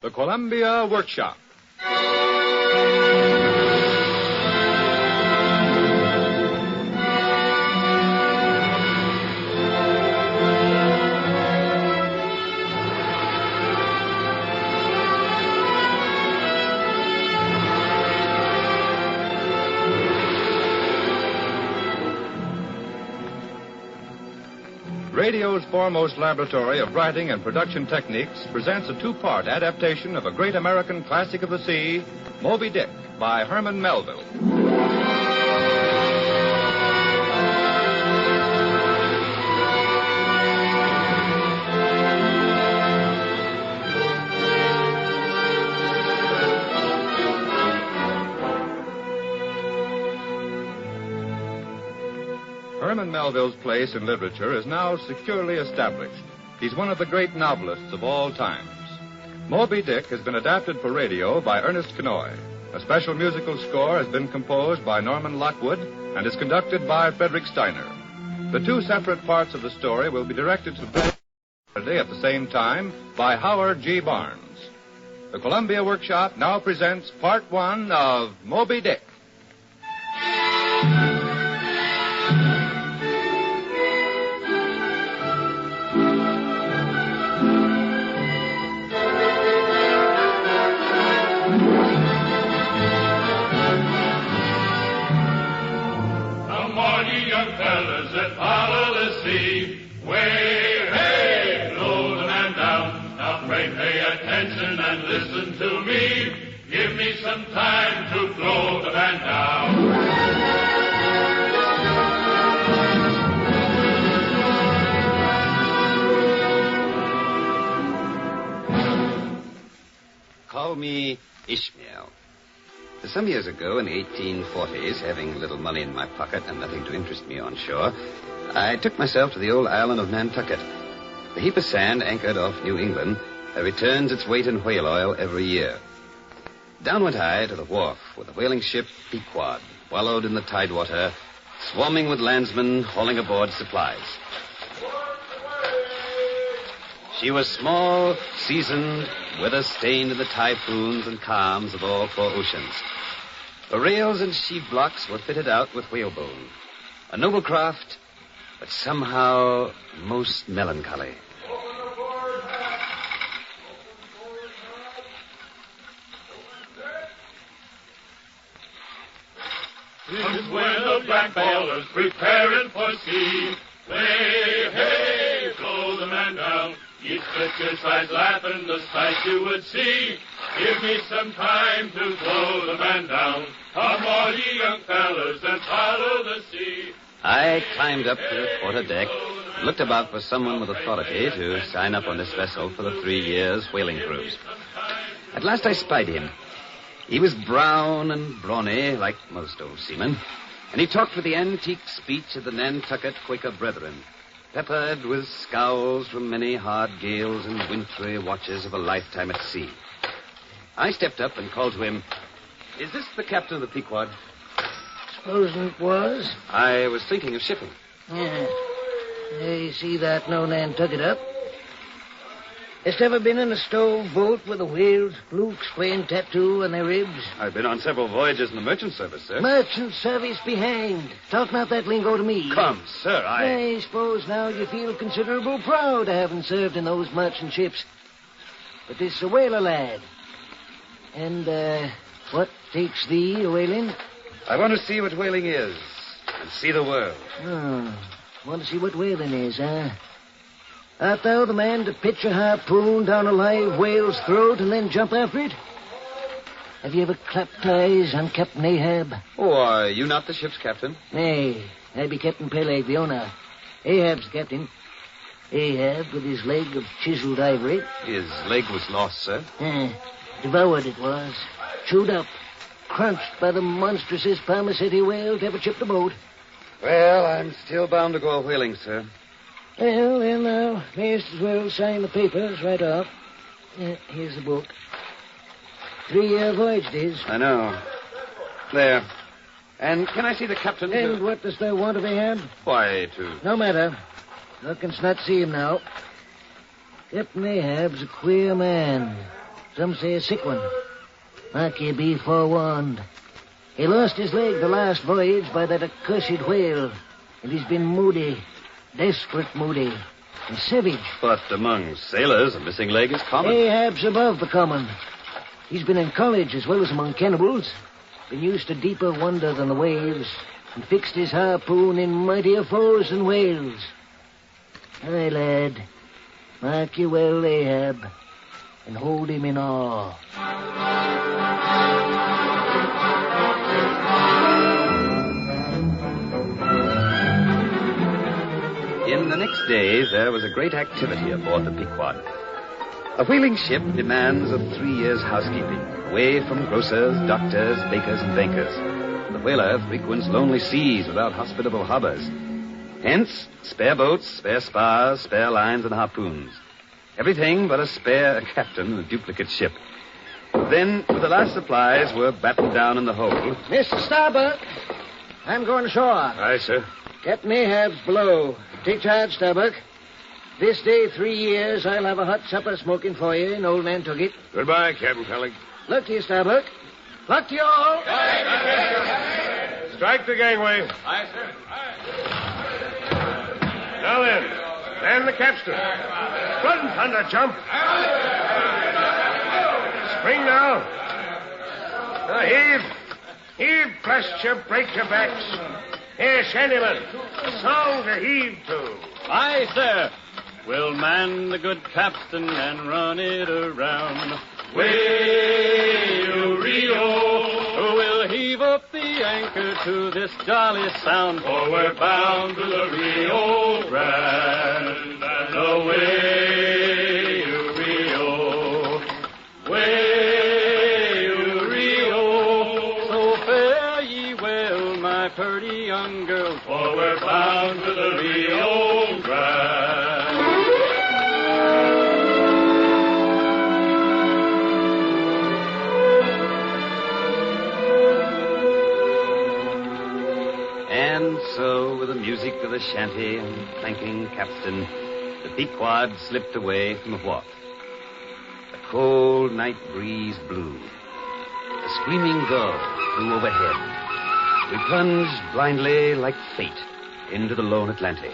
The Columbia Workshop. Radio's foremost laboratory of writing and production techniques presents a two-part adaptation of a great American classic of the sea, Moby Dick, by Herman Melville. Herman Melville's place in literature is now securely established. He's one of the great novelists of all times. Moby Dick has been adapted for radio by Ernest Kenoy. A special musical score has been composed by Norman Lockwood and is conducted by Frederick Steiner. The two separate parts of the story will be directed to Saturday at the same time by Howard G. Barnes. The Columbia Workshop now presents Part 1 of Moby Dick. Fellas that follow the sea, way, hey, blow the man down. Now pray pay attention and listen to me. Give me some time to blow the man down. Call me Ishmael. Some years ago, in the 1840s, having little money in my pocket and nothing to interest me on shore, I took myself to the old island of Nantucket. The heap of sand anchored off New England returns its weight in whale oil every year. Down went I to the wharf with the whaling ship Pequod, wallowed in the tidewater, swarming with landsmen hauling aboard supplies. She was small, seasoned, weather-stained in the typhoons and calms of all four oceans. The rails and sheave blocks were fitted out with whalebone. A noble craft, but somehow most melancholy. Comes when the black ballers preparing for sea. Hey, hey, blow the man down. You'd split your sides laughing the sight you would see. Give me some time to blow the man down. Come all ye young fellas and follow the sea. I climbed up to the quarter deck and looked about for someone with authority to sign up on this vessel for the 3 years whaling cruise. At last I spied him. He was brown and brawny, like most old seamen, and he talked with the antique speech of the Nantucket Quaker brethren, peppered with scowls from many hard gales and wintry watches of a lifetime at sea. I stepped up and called to him, "Is this the captain of the Pequod?" Supposing it was. I was thinking of shipping. Yeah. You see that no Nantucket up? Hast ever been in a stove boat with the whales, flukes, playing tattoo on their ribs? I've been on several voyages in the merchant service, sir. Merchant service be hanged. Talk not that lingo to me. Come, sir, I suppose now you feel considerable proud of having served in those merchant ships. But this is a whaler lad. And, what takes thee a whaling? I want to see what whaling is and see the world. Oh, want to see what whaling is, huh? Art thou the man to pitch a harpoon down a live whale's throat and then jump after it? Have you ever clapped eyes on Captain Ahab? Oh, are you not the ship's captain? Nay, I be Captain Peleg, the owner. Ahab's the captain. Ahab with his leg of chiseled ivory. His leg was lost, sir. Devoured it was. Chewed up. Crunched by the monstrousest Parmacetti whale to ever chip the boat. Well, I'm still bound to go a whaling, sir. Well, then now, mayst as well sign the papers right off. Here's the book. 3-year voyage it is. I know. There. And can I see the captain? And what dost thou want of Ahab? Why, No matter. Thou canst not see him now. Captain Ahab's a queer man. Some say a sick one. Mark ye be forewarned. He lost his leg the last voyage by that accursed whale, and he's been moody, desperate moody, and savage. But among sailors, a missing leg is common. Ahab's above the common. He's been in college as well as among cannibals, been used to deeper wonder than the waves, and fixed his harpoon in mightier foes than whales. Aye, lad, mark ye well, Ahab, and hold him in awe. In the next days, there was a great activity aboard the Pequod. A whaling ship demands a 3 years' housekeeping, away from grocers, doctors, bakers, and bankers. The whaler frequents lonely seas without hospitable harbors. Hence, spare boats, spare spars, spare lines, and harpoons. Everything but a spare captain and a duplicate ship. Then, with the last supplies, were battened down in the hold. Mr. Starbuck, I'm going ashore. Aye, sir. Captain Ahab's below. Take charge, Starbuck. This day, 3 years, I'll have a hot supper smoking for you in old Nantucket. Goodbye, Captain Pelling. Luck to you, Starbuck. Luck to you all. Strike the gangway. Aye, sir. Now then, man the capstan. Blood and thunder, jump. Spring now. Now heave. Heave, blast you, break your backs. Here, Shandyman, song to heave to. Aye, sir. We'll man the good capstan and run it around. Way-o-rio, we'll heave up the anchor to this jolly sound, for we're bound to the Rio Grande. And away, Rio, way-o-rio, so fare ye well, my purty young girl, for we're bound to the Rio Grande. And so, with the music of the shanty and clanking capstan, the Pequod slipped away from the wharf. The cold night breeze blew. The screaming gulls flew overhead. We plunged blindly like fate into the lone Atlantic.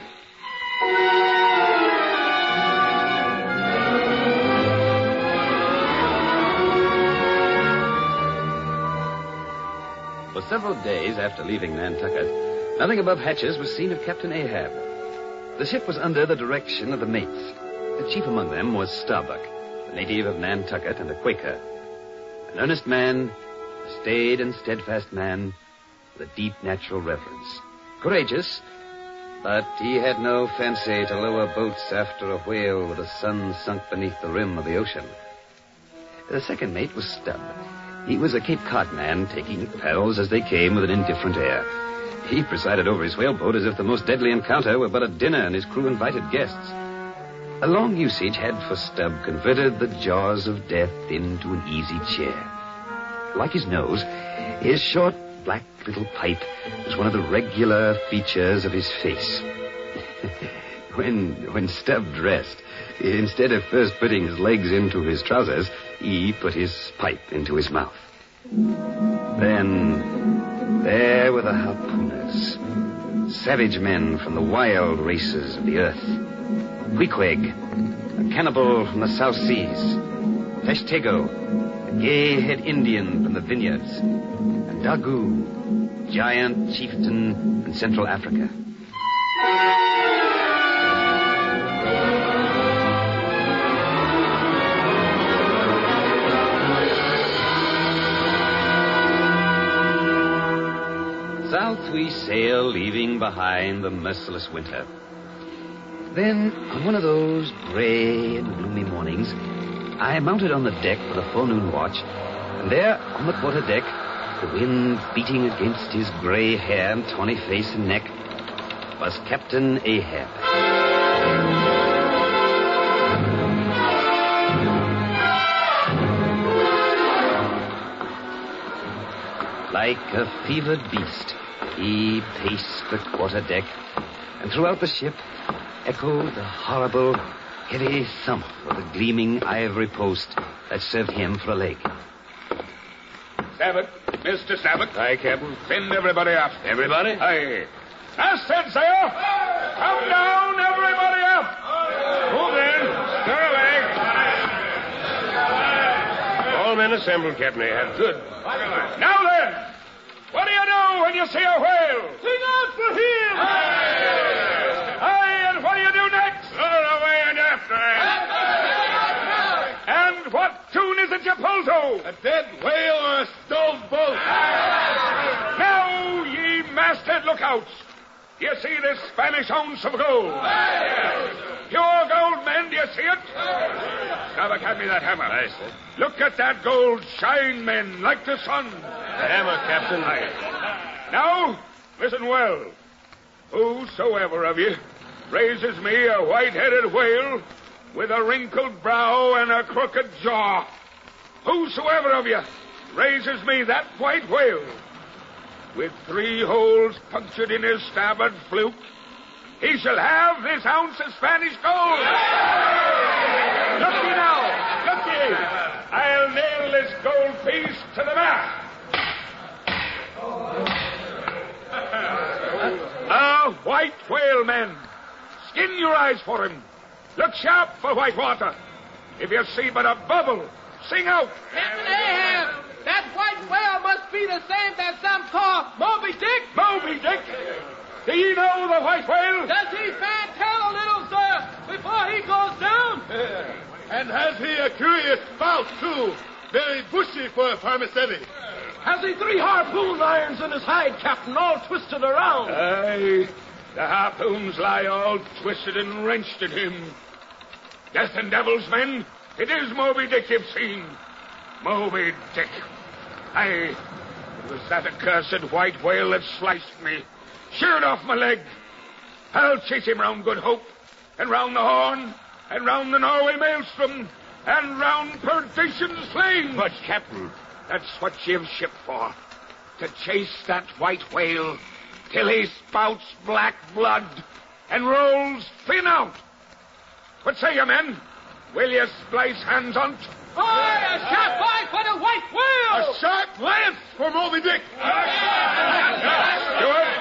For several days after leaving Nantucket, nothing above hatches was seen of Captain Ahab. The ship was under the direction of the mates. The chief among them was Starbuck, a native of Nantucket and a Quaker. An earnest man, a staid and steadfast man, with a deep natural reverence. Courageous, but he had no fancy to lower boats after a whale with the sun sunk beneath the rim of the ocean. The second mate was Stubb. He was a Cape Cod man, taking perils as they came with an indifferent air. He presided over his whaleboat as if the most deadly encounter were but a dinner and his crew invited guests. A long usage had for Stubb converted the jaws of death into an easy chair. Like his nose, his short, black little pipe was one of the regular features of his face. When Stubb dressed, instead of first putting his legs into his trousers, he put his pipe into his mouth. Then, there were the harpooners, savage men from the wild races of the earth. Queequeg, a cannibal from the South Seas. Feshtego, a gay-head Indian from the vineyards. And Dagu, giant chieftain in Central Africa. South we sail, leaving behind the merciless winter. Then, on one of those gray and gloomy mornings, I mounted on the deck for the forenoon watch, and there, on the quarterdeck, the wind beating against his gray hair and tawny face and neck, was Captain Ahab. Like a fevered beast, he paced the quarterdeck, and throughout the ship echoed the horrible, heavy thump of the gleaming ivory post that served him for a leg. Sabat, Mr. Sabat. Aye, Captain. Send everybody up. Everybody? Aye. I said, sir, come down, everybody up. Move then. Stir away. All men assembled, Captain Ahab. Good. Now then, what do you do when you see a whale? Sing out for him. Aye, and what do you do next? Lower away and after him. And what tune is it you pull to? A dead whale or a stove boat? Now, ye masthead lookouts, you see this Spanish ounce of gold? Pure gold, men, do you see it? Sabat, hand me that hammer. Aye, sir. Look at that gold shine, men, like the sun. The hammer, Captain. Now, listen well. Whosoever of you raises me a white-headed whale with a wrinkled brow and a crooked jaw, whosoever of you raises me that white whale with 3 holes punctured in his starboard fluke, he shall have this ounce of Spanish gold. Look ye now, look ye. I'll nail this gold piece to the mast. White whale, men. Skin your eyes for him. Look sharp for white water. If you see but a bubble, sing out. Captain Ahab, that white whale must be the same that some call Moby Dick. Moby Dick? Do you know the white whale? Does he fan tell a little, sir, before he goes down? And has he a curious spout, too? Very bushy for a Parmacetti. Has he 3 harpoon irons in his hide, Captain, all twisted around? Aye, the harpoons lie all twisted and wrenched in him. Death and devils, men, it is Moby Dick you've seen. Moby Dick. Aye, it was that accursed white whale that sliced me, sheared off my leg. I'll chase him round Good Hope, and round the Horn, and round the Norway Maelstrom, and round Perdition's Flame. But, Captain... That's what you've shipped for. To chase that white whale till he spouts black blood and rolls fin out. What say you, men? Will you splice hands on't? Aye, a sharp eye for the white whale! A sharp lance for Moby Dick! Steward?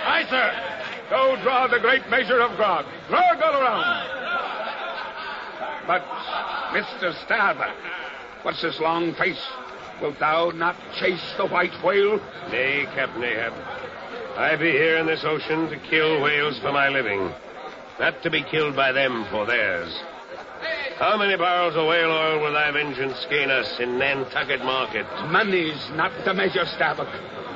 Aye, sir. Go draw the great measure of grog. Grog all around. But, Mr. Starboard, what's this long face? Wilt thou not chase the white whale? Nay, Captain Ahab. I be here in this ocean to kill whales for my living, not to be killed by them for theirs. How many barrels of whale oil will thy vengeance gain us in Nantucket market? Money's not the measure, Starbuck.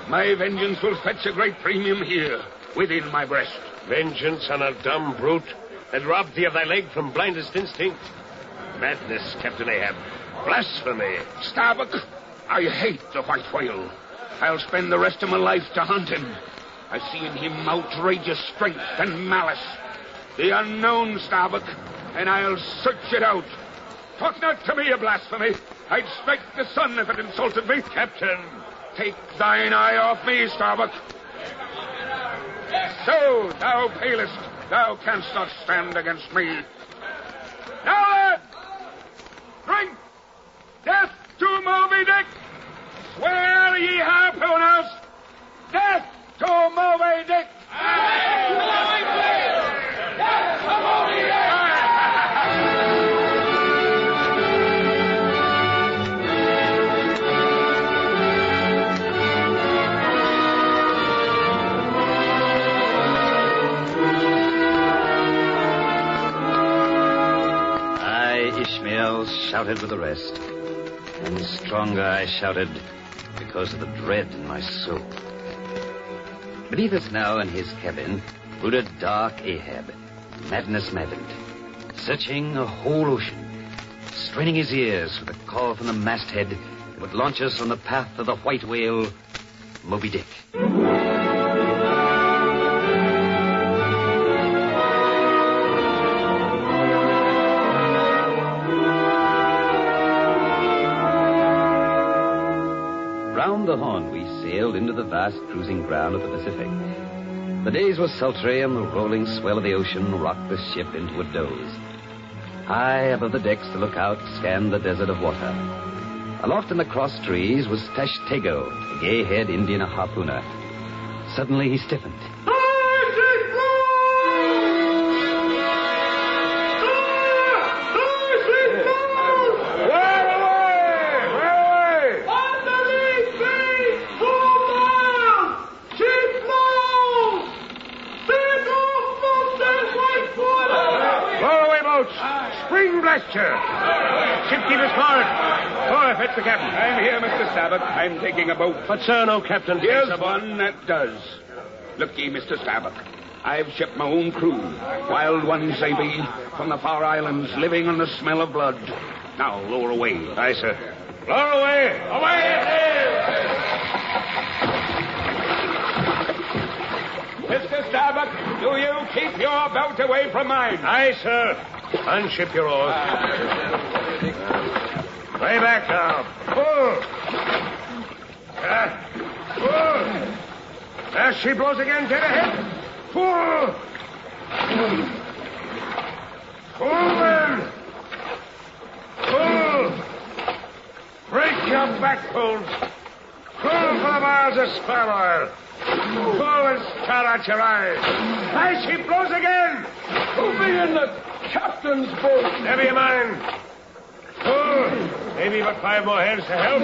My vengeance will fetch a great premium here, within my breast. Vengeance on a dumb brute that robbed thee of thy leg from blindest instinct? Madness, Captain Ahab. Blasphemy. Starbuck, I hate the white whale. I'll spend the rest of my life to hunt him. I see in him outrageous strength and malice. The unknown, Starbuck, and I'll search it out. Talk not to me of blasphemy. I'd strike the sun if it insulted me. Captain, take thine eye off me, Starbuck. So, thou palest, thou canst not stand against me. Now then, drink death to Moby Dick. Swear ye harpooners, death to Moby Dick. Ishmael shouted with the rest, and stronger I shouted because of the dread in my soul. Beneath us now in his cabin brooded dark Ahab, madness maddened, searching a whole ocean, straining his ears for the call from the masthead that would launch us on the path of the white whale, Moby Dick. Round the Horn we sailed into the vast cruising ground of the Pacific. The days were sultry, and the rolling swell of the ocean rocked the ship into a doze. High above the decks, to look out, scanned the desert of water. Aloft in the cross trees was Tashtego, a gay-haired Indian harpooner. Suddenly he stiffened. Spring blester! Shipkeeper's forward. Oh, fetch the captain. I'm here, Mr. Starbuck. I'm taking a boat. But, sir, no captain. Here's one that does. Look ye, Mr. Starbuck. I've shipped my own crew. Wild ones they be, from the far islands, living on the smell of blood. Now, lower away. Aye, sir. Lower away! Away it is! Mr. Starbuck, do you keep your boat away from mine? Aye, sir. Unship your oars. Way back now. Pull. Pull. As she blows again, dead ahead. Pull. Pull, men. Pull. Break your back pulls. Pull for the bars of spar oil. Pull and start out your eyes. As she blows again. Who be in the captain's boat? Never mind. Pull. Maybe but 5 more hands to help.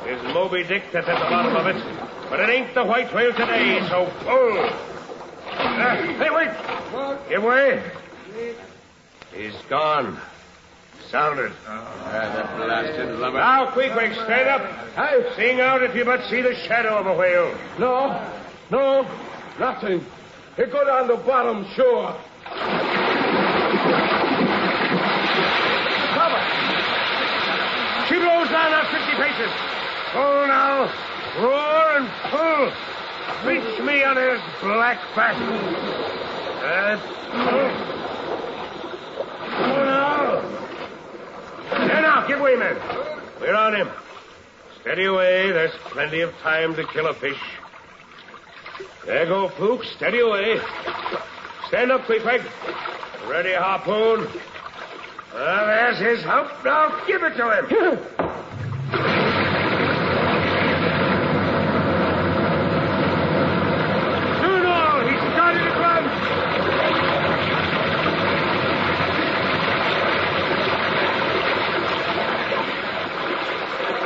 There's Moby Dick that's at the bottom of it. But it ain't the white whale today, so pull. Hey, wait. What? Give way. He's gone. Sounded. That blasted lubber. Now, quick, stand up. Sing out if you but see the shadow of a whale. No, nothing. It go down the bottom, sure. Cover. She blows down out 50 paces. Pull now. Roar and pull. Reach me on his black back. Pull. Pull now. There now, give way, men. We're on him. Steady away. There's plenty of time to kill a fish. There go, Fluke. Steady away. Stand up, Queequeg. Ready, harpoon. There's his hump. Now give it to him. Soon all. He's started to run.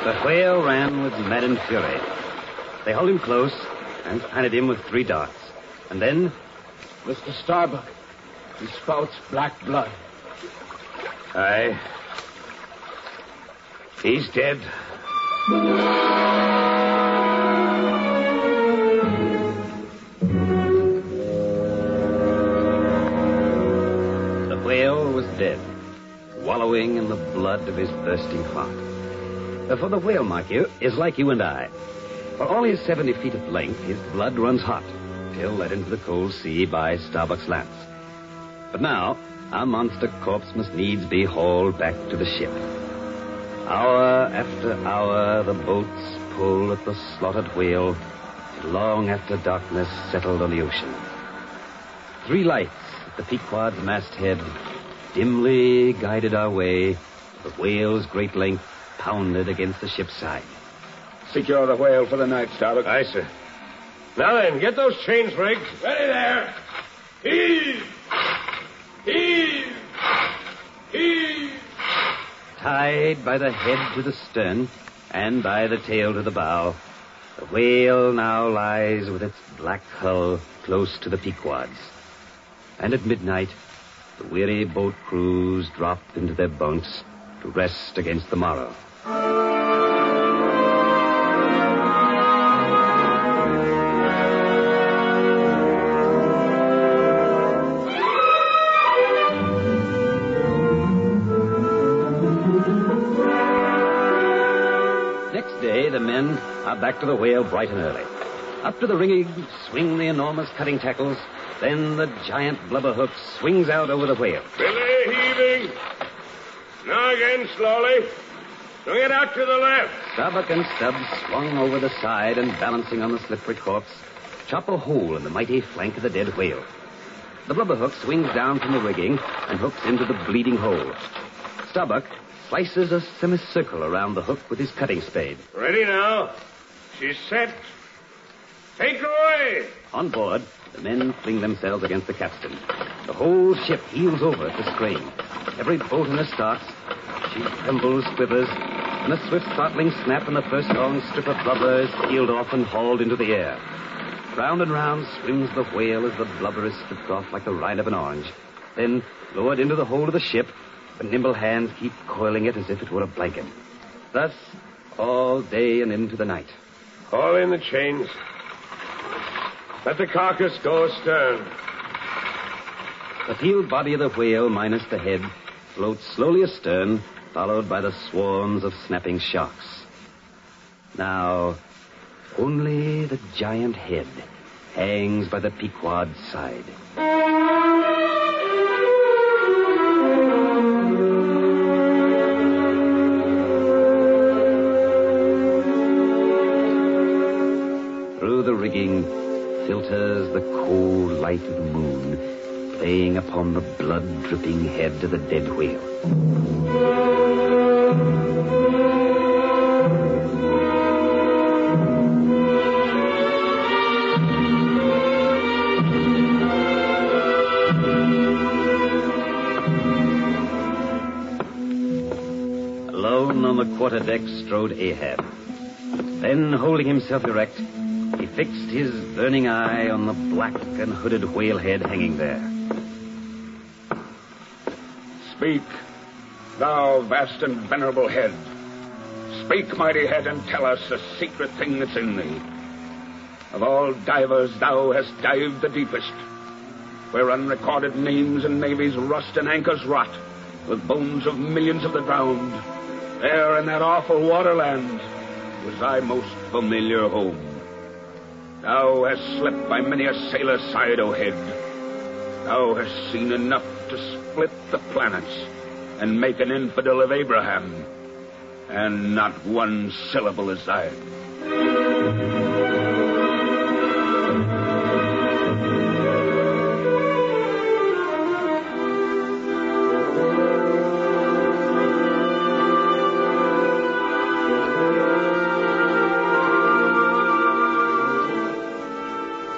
The whale ran with maddened fury. They hauled him close and planted him with 3 darts. And then... Mr. Starbuck, he spouts black blood. Aye. He's dead. The whale was dead, wallowing in the blood of his thirsting heart. For the whale, mark you, is like you and I. For all his 70 feet of length, his blood runs hot, till led into the cold sea by Starbuck's lance. But now, our monster corpse must needs be hauled back to the ship. Hour after hour, the boats pull at the slaughtered whale, till long after darkness settled on the ocean. 3 lights at the Pequod's masthead dimly guided our way. The whale's great length pounded against the ship's side. Secure the whale for the night, Starbuck. Aye, sir. Now then, get those chains rigged. Ready there. Heave! Heave! Heave! Tied by the head to the stern and by the tail to the bow, the whale now lies with its black hull close to the Pequod's. And at midnight, the weary boat crews drop into their bunks to rest against the morrow. Next day, the men are back to the whale bright and early. Up to the rigging swing the enormous cutting tackles. Then the giant blubber hook swings out over the whale. Belly heaving. Now again, slowly. Swing it out to the left. Starbuck and Stubbs swung over the side and balancing on the slippery corpse, chop a hole in the mighty flank of the dead whale. The blubber hook swings down from the rigging and hooks into the bleeding hole. Starbuck slices a semicircle around the hook with his cutting spade. Ready now. She's set. Take her away. On board, the men fling themselves against the capstan. The whole ship heels over at the strain. Every bolt in her starts. She trembles, quivers, and a swift, startling snap, and the first long strip of blubber is peeled off and hauled into the air. Round and round swims the whale as the blubber is stripped off like the rind of an orange. Then, lowered into the hold of the ship, the nimble hands keep coiling it as if it were a blanket. Thus, all day and into the night. Haul in the chains. Let the carcass go astern. The peeled body of the whale, minus the head, floats slowly astern, followed by the swarms of snapping sharks. Now, only the giant head hangs by the Pequod's side. Through the rigging filters the cold light of the moon, playing upon the blood-dripping head of the dead whale. Alone on the quarterdeck strode Ahab. Then, holding himself erect, he fixed his burning eye on the black and hooded whale head hanging there. Speak, thou vast and venerable head. Speak, mighty head, and tell us the secret thing that's in thee. Of all divers, thou hast dived the deepest, where unrecorded names and navies rust and anchors rot, with bones of millions of the drowned. There in that awful waterland was thy most familiar home. Thou hast slept by many a sailor's side, O head. Thou hast seen enough to split the planets and make an infidel of Abraham, and not one syllable is thine.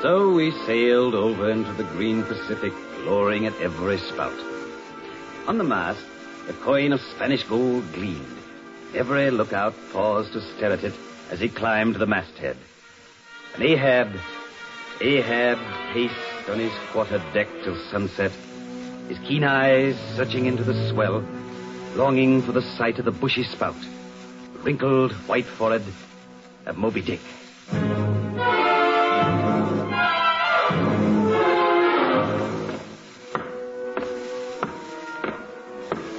So we sailed over into the green Pacific, glorying at every spout. On the mast, the coin of Spanish gold gleamed. Every lookout paused to stare at it as he climbed the masthead. And Ahab paced on his quarter-deck till sunset, his keen eyes searching into the swell, longing for the sight of the bushy spout, the wrinkled white forehead of Moby Dick.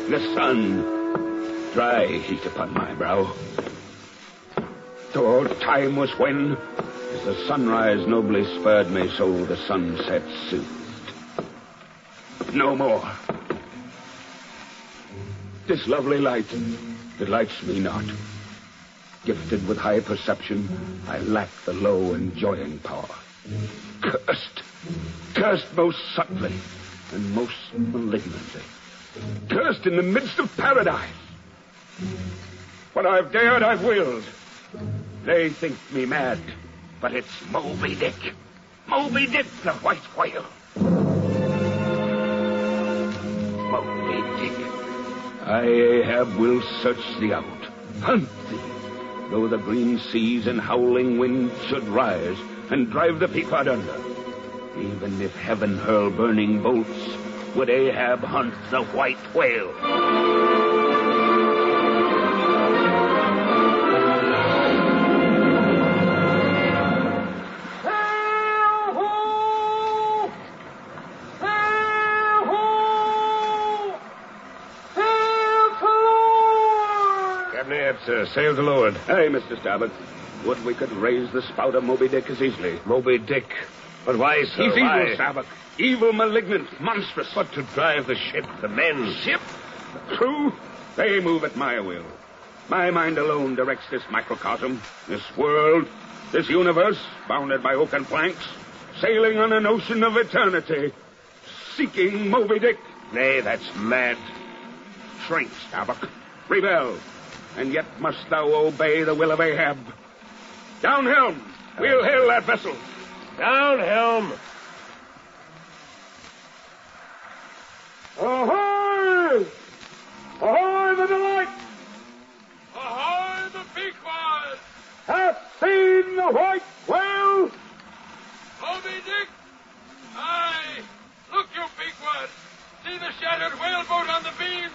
The sun, dry heat upon my brow. Though time was when, as the sunrise nobly spurred me, so the sunset soothed. No more. This lovely light delights me not. Gifted with high perception, I lack the low enjoying power. Cursed most subtly and most malignantly. Cursed in the midst of paradise. What I've dared, I've willed. They think me mad, but it's Moby Dick. Moby Dick, the white whale. Moby Dick. I, Ahab, will search thee out, hunt thee, though the green seas and howling winds should rise and drive the Pequod under. Even if heaven hurl burning bolts, would Ahab hunt the white whale. Captain Ahab, sir. Sail to leeward. Hey, Mr. Starbuck. Would we could raise the spout of Moby Dick as easily. Moby Dick. But why, sir? He's why? evil, Starbuck. Evil, malignant, monstrous. But to drive the ship, the men. Ship? The crew? They move at my will. My mind alone directs this microcosm, this world, this universe, bounded by oaken planks, sailing on an ocean of eternity. seeking Moby Dick. Nay, that's mad. Shrink, Starbuck. Rebel. And yet must thou obey the will of Ahab. Down helm. We'll hail that vessel. Down helm. Ahoy! Ahoy, the Delight! Ahoy, the Pequod! Hath seen the white whale? Moby Dick! Aye! Look, you Pequod! See the shattered whaleboat on the beams!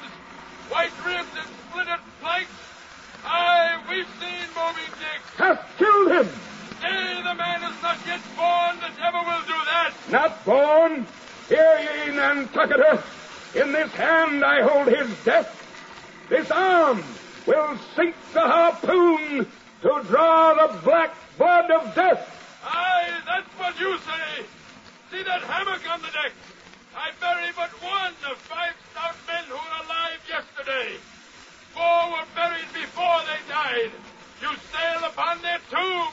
White ribs and splintered planks! Aye, we've seen Moby Dick! Hath killed him! Nay, the man is not yet born that ever will do that! Not born? Hear ye, Nantucketer. In this hand I hold his death. This arm will sink the harpoon to draw the black blood of death. Aye, that's what you say! See that hammock on the deck? I bury but one of 5 stout men who were alive yesterday. 4 were buried before they died. You sail upon their tombs.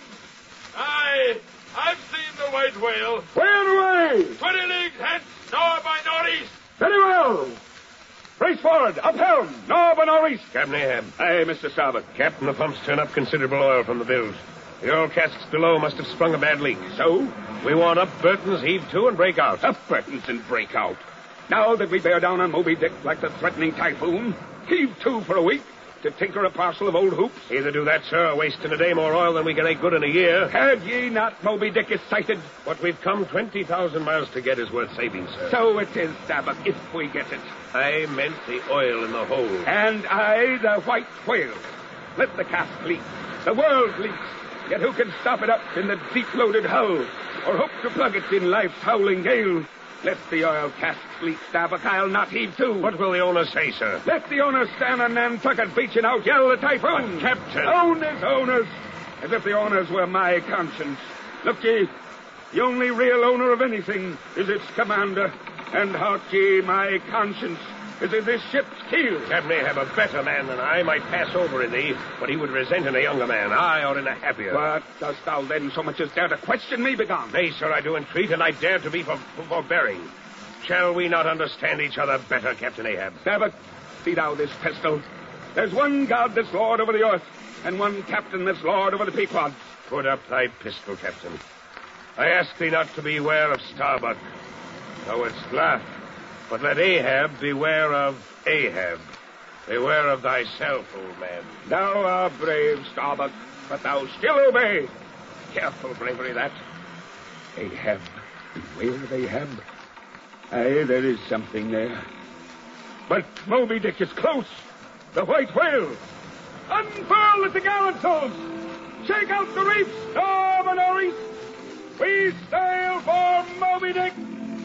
Aye, I've seen the white whale. Where away? 20 leagues hence, north by northeast. Very well. Brace forward. Up helm. North and northeast. Captain Ahab. Aye, Mr. Starbuck. Captain, the pumps turn up considerable oil from the bilge. The oil casks below must have sprung a bad leak. So? We want up Burton's, heave to, and break out. Up Burton's and break out. Now that we bear down on Moby Dick like the threatening typhoon, heave to for a week to tinker a parcel of old hoops. Either do that, sir, or waste in a day more oil than we can make good in a year. Had ye not Moby Dick is sighted? What we've come 20,000 miles to get is worth saving, sir. So it is, Starbuck, if we get it. I meant the oil in the hold. And I, the white whale. Let the cask leak. The world leaks. Yet who can stop it up in the deep-loaded hull, or hope to plug it in life's howling gale? Let the oil cask leak, Starbuck. I'll not heave to. What will the owner say, sir? Let the owner stand on Nantucket Beach and out yell the typhoon. But, Captain. Own his owners, as if the owners were my conscience. Look ye, the only real owner of anything is its commander. And hark ye, my conscience is in this ship's keel. Captain Ahab, a better man than I, might pass over in thee, but he would resent in a younger man, I or in a happier. What, dost thou then so much as dare to question me, begone? Nay, sir, I do entreat, and I dare to be forbearing. Shall we not understand each other better, Captain Ahab? Starbuck, see thou this pistol. There's one God that's lord over the earth, and one captain that's lord over the Pequod. Put up thy pistol, Captain. I ask thee not to beware of Starbuck. Thou wouldst laugh. But let Ahab beware of Ahab. Beware of thyself, old man. Thou art brave, Starbuck, but thou still obey. Careful bravery, that. Ahab. Beware of Ahab. Aye, there is something there. But Moby Dick is close. The white whale. Unfurl at the gallantsails. Shake out the reefs, storm and northeast. We sail for Moby Dick,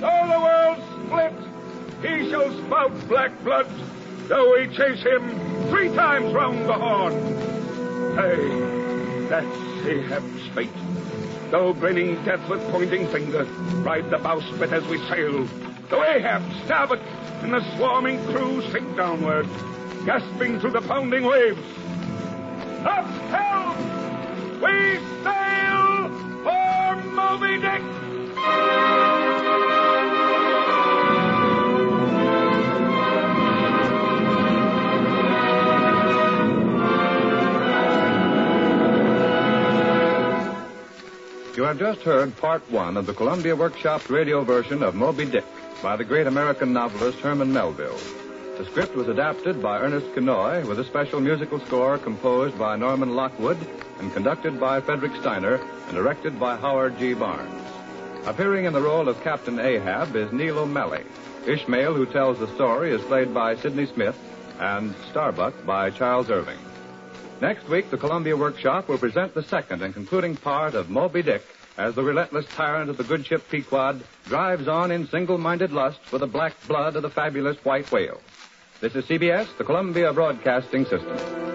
though the world split. He shall spout black blood, though we chase him 3 times round the horn. Aye, that's Ahab's fate. Though grinning death with pointing finger, ride the bowsprit as we sail. Though Ahab starboard and the swarming crew sink downward, gasping through the pounding waves. Up helm! We sail for Moby Dick! You have just heard part 1 of the Columbia Workshop's radio version of Moby Dick by the great American novelist Herman Melville. The script was adapted by Ernest Kenoy with a special musical score composed by Norman Lockwood and conducted by Frederick Steiner and directed by Howard G. Barnes. Appearing in the role of Captain Ahab is Neil O'Malley. Ishmael, who tells the story, is played by Sidney Smith, and Starbuck by Charles Irving. Next week, the Columbia Workshop will present the second and concluding part of Moby Dick as the relentless tyrant of the good ship Pequod drives on in single-minded lust for the black blood of the fabulous white whale. This is CBS, the Columbia Broadcasting System.